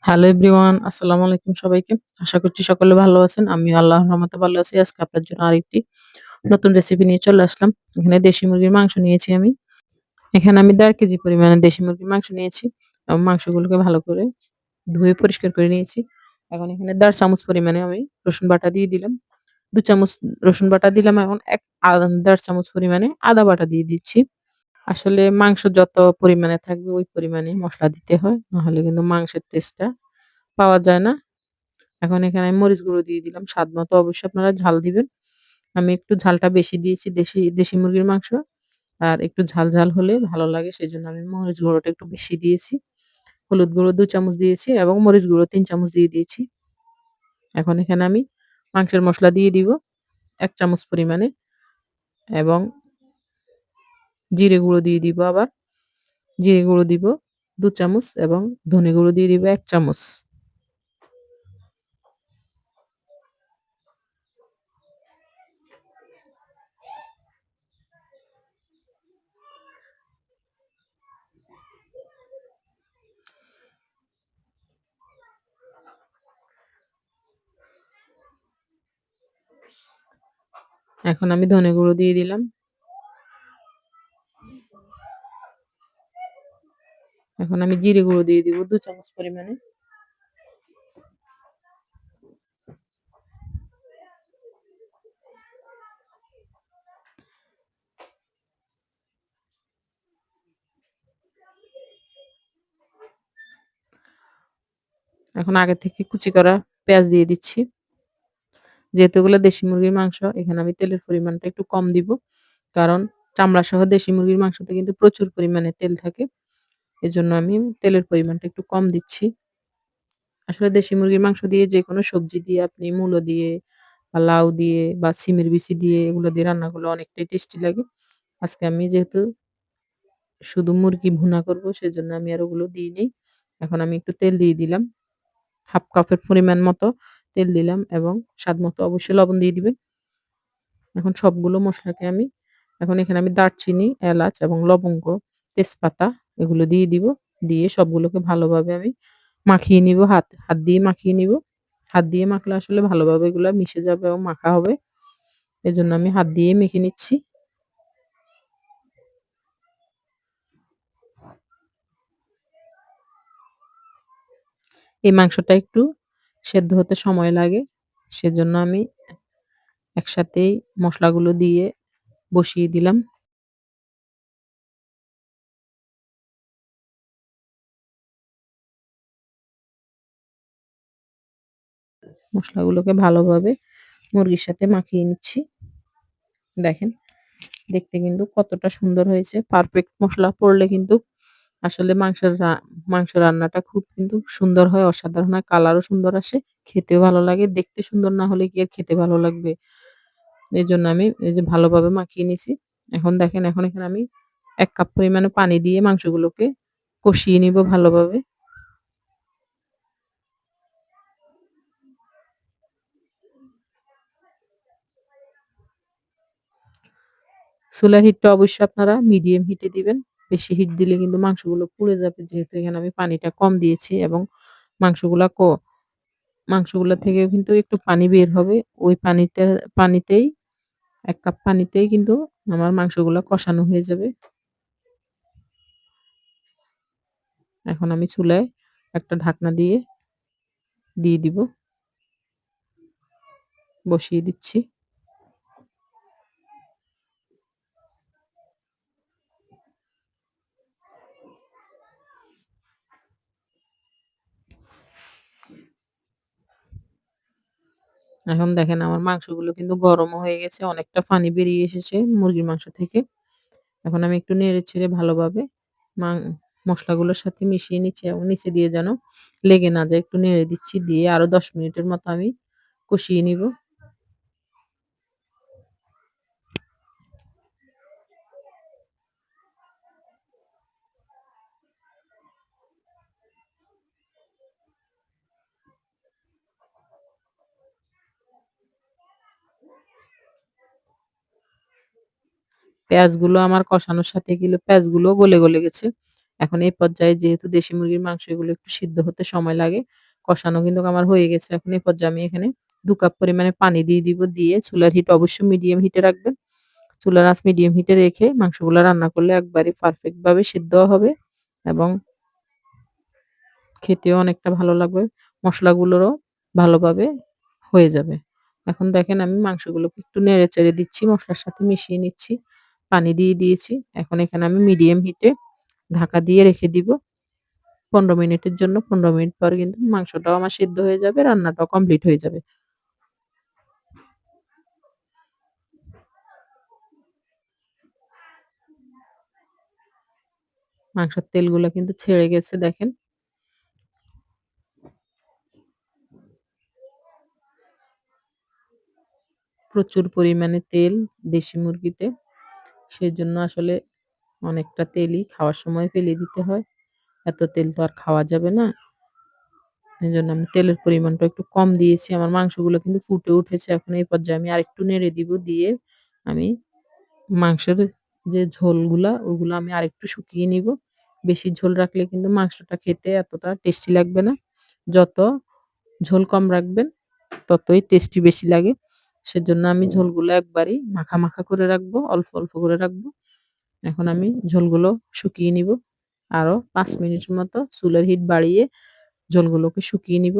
Hello everyone, আসসালামু আলাইকুম সবাইকে। আশা করছি সকলে ভালো আছেন। আমিও আল্লাহর রহমতে ভালো আছি। আজকে আপনার জন্য আরেকটি নতুন রেসিপি নিয়ে চলে আসলাম। এখানে দেশি মুরগির মাংস নিয়েছি আমি। এখানে আমি ১.৫ কেজি পরিমাণে দেশি মুরগির মাংস নিয়েছি এবং মাংসগুলোকে ভালো করে ধুয়ে পরিষ্কার করে নিয়েছি। এখন এখানে ১.৫ চামচ পরিমাণে আমি রসুন বাটা দিয়ে দিলাম। ২ চামচ রসুন বাটা দিলাম, এখন ১.৫ চামচ পরিমাণে আদা বাটা দিয়ে দিচ্ছি। আসলে মাংস যত পরিমাণে থাকবে ওই পরিমাণেই মসলা দিতে হয়। নাহলে কিন্তু মাংসের টেস্টটা পাওয়া যায় না। এখন এখানে আমি মরিচ গুঁড়ো দিয়ে দিলাম স্বাদ মতো। অবশ্যই আপনারা ঝাল দিবেন। আমি একটু ঝালটা বেশি দিয়েছি, দেশি মুরগির মাংস। আর একটু ঝাল, ঝাল হলে ভালো লাগে সেজন্য আমি মরিচ গুঁড়োটা একটু বেশি দিয়েছি। হলুদ গুঁড়ো ২ চামচ দিয়েছি এবং মরিচ গুঁড়ো ৩ চামচ দিয়ে দিয়েছি। এখন এখানে আমি মাংসের মসলা দিয়ে দিব ১ চামচ পরিমাণে এবং জিরে গুঁড়ো দিয়ে দিব আবার। জিরে গুঁড়ো দিব ২ চামচ এবং ধনে গুঁড়ো দিয়ে দিব ১ চামচ। এখন আমি ধনে গুঁড়ো দিয়ে দিলাম। এখন আমি জিরে গুঁড়ো দিয়ে দিব ২ চামচ পরিমাণে। এখন আগে থেকে কুচি করা পেঁয়াজ দিয়ে দিচ্ছি। যেহেতু এগুলো দেশি মুরগির মাংস, এখানে আমি তেলের পরিমাণটা একটু কম দিব। কারণ চামড়া সহ দেশি মুরগির মাংসতে কিন্তু প্রচুর পরিমাণে তেল থাকে। এজন্য আমি তেলের পরিমাণটা একটু কম দিচ্ছি। আসলে দেশি মুরগির মাংস দিয়ে যেকোনো সবজি দিয়ে আপনি মূলো দিয়ে বা লাউ দিয়ে বা সিমের বিচি দিয়ে এগুলো দিয়ে রান্না করলে অনেকটাই টেস্টি লাগে। আজকে আমি যেহেতু শুধু মুরগি ভুনা করব সেজন্য আমি আর ওগুলো দিইনি। এখন আমি একটু তেল দিয়ে দিলাম। ১/২ কাপের পরিমাণ মতো তেল দিলাম এবং স্বাদ মতো অবশ্যই লবণ দিয়ে দিবেন। এখন সবগুলো মসলাকে আমি এখন এখানে আমি দারচিনি, এলাচ এবং লবঙ্গ, তেজপাতা এগুলো দিয়ে দিব। দিয়ে সবগুলোকে ভালোভাবে আমি মাখিয়ে নিব। হাত হাত দিয়ে মাখিয়ে নিব। হাত দিয়ে মাখলে আসলে ভালোভাবে এগুলা মিশে যাবে এবং মাখা হবে। এজন্য আমি হাত দিয়ে মেখে নিচ্ছি। এই মাংসটা একটু সেদ্ধ হতে সময় লাগে। সেজন্য আমি একসাথেই মসলাগুলো দিয়ে বসিয়ে দিলাম। মসলাগুলোকে ভালোভাবে মুরগির সাথে মাখিয়ে নিচ্ছি। দেখেন দেখতে কিন্তু কতটা সুন্দর হয়েছে। পারফেক্ট মসলা পড়লে কিন্তু আসলে মাংস রান্নাটা খুব কিন্তু সুন্দর হয়, অসাধারণ হয়। কালারও সুন্দর আসে, খেতেও ভালো লাগে। দেখতে সুন্দর না হলে কি আর খেতে ভালো লাগবে? এজন্য আমি এই যে ভালোভাবে মাখিয়ে নিছি। এখন দেখেন এখন এখানে আমি ১ কাপ পরিমাণে পানি দিয়ে মাংসগুলোকে কষিয়ে নিব ভালোভাবে। চুলার হিটটা অবশ্যই আপনারা মিডিয়াম হিটে দিবেন। বেশি হিট দিলে কিন্তু মাংসগুলো পুড়ে যাবে। যেহেতু এখানে আমি পানিটা কম দিয়েছি এবং মাংসগুলা ক মাংসগুলা থেকেও কিন্তু একটু পানি বের হবে। ওই পানিতেই ১ কাপ পানিতেই কিন্তু আমার মাংসগুলা কষানো হয়ে যাবে। এখন আমি চুলায় একটা ঢাকনা দিয়ে দিব। বসিয়ে দিচ্ছি। এখন দেখেন আমার মাংসগুলো কিন্তু গরমও হয়ে গেছে। অনেকটা পানি বেরিয়ে এসেছে মুরগির মাংস থেকে। এখন আমি একটু নেড়ে-চেড়ে ভালোভাবে মাং মসলাগুলোর সাথে মিশিয়ে নিচ্ছি এবং নিচে দিয়ে যেন লেগে না যায় একটু নেড়ে দিচ্ছি। দিয়ে আরো ১০ মিনিটের মতো আমি কষিয়ে নিব। পেঁয়াজগুলো আমার কষানোর সাথে পেঁয়াজগুলো গলে গেছে। এখন এই পর্যায়ে যেহেতু দেশি মুরগির মাংস এগুলো একটু সিদ্ধ হতে সময় লাগে। কষানো কিন্তু আমার হয়ে গেছে। এখন এই পর্যায়ে আমি এখানে ২ কাপ পরিমাণে পানি দিয়ে দিব। দিয়ে চুলার হিট অবশ্যই মিডিয়াম হিটে রাখবেন। চুলার আঁচ মিডিয়াম হিটে রেখে মাংসগুলো রান্না করলে একবারে পারফেক্ট ভাবে সিদ্ধ হবে এবং খেতেও অনেকটা ভালো লাগবে। মসলাগুলোরও ভালোভাবে হয়ে যাবে। এখন দেখেন আমি মাংসগুলোকে একটু নেড়ে-চেড়ে দিচ্ছি, মসলার সাথে মিশিয়ে নিচ্ছি। পানি দিয়ে দিয়েছি। এখন এখানে আমি মিডিয়াম হিটে ঢাকা দিয়ে রেখে দিব ১৫ মিনিটের জন্য। ১৫ মিনিট পর কিন্তু মাংসটাও আমার সিদ্ধ হয়ে যাবে, রান্নাটাও কমপ্লিট হয়ে যাবে। মাংসের তেলগুলা কিন্তু ছেড়ে গেছে দেখেন। প্রচুর পরিমাণে তেল দেশি মুরগিতে। সেজন্য আসলে অনেকটা তেলই খাওয়ার সময় ফেলে দিতে হয়। এত তেল তো আর খাওয়া যাবে না। এজন্য আমি তেলের পরিমাণটা একটু কম দিয়েছি। আমার মাংসগুলো কিন্তু ফুটে উঠেছে। এখন এই পর্যায়ে আমি আরেকটু নেড়ে দিব। দিয়ে আমি মাংসের যে ঝোলগুলা ওগুলা আমি আরেকটু শুকিয়ে নিব। বেশি ঝোল রাখলে কিন্তু মাংসটা খেতে এতটা টেস্টি লাগবে না। যত ঝোল কম রাখবেন ততই টেস্টি বেশি লাগে। সেজন্য আমি ঝোলগুলো একবারেই মাখা, মাখা করে রাখবো। অল্প, অল্প করে রাখবো। এখন আমি ঝোলগুলো শুকিয়ে নিব। আরো ৫ মিনিটের মতো চুলার হিট বাড়িয়ে ঝোলগুলোকে শুকিয়ে নিব।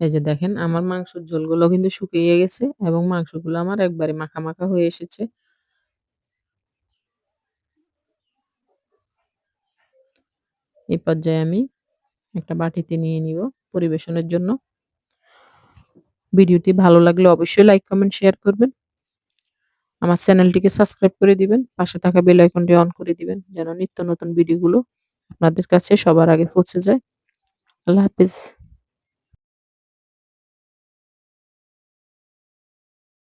এই যে দেখেন আমার মাংসের ঝোলগুলো কিন্তু শুকিয়ে গেছে এবং মাংসগুলো আমার একবারে মাখা, মাখা হয়ে এসেছে। এই পর্যায়ে আমি একটা বাটিতে নিয়ে নিব পরিবেশনের জন্য। ভিডিওটি ভালো লাগলে অবশ্যই লাইক, কমেন্ট, শেয়ার করবেন। আমার চ্যানেলটিকে সাবস্ক্রাইব করে দিবেন। পাশে থাকা বেল আইকনটি অন করে দিবেন যেন নিত্য নতুন ভিডিওগুলো আপনাদের কাছে সবার আগে পৌঁছে যায়। আল্লাহ হাফেজ।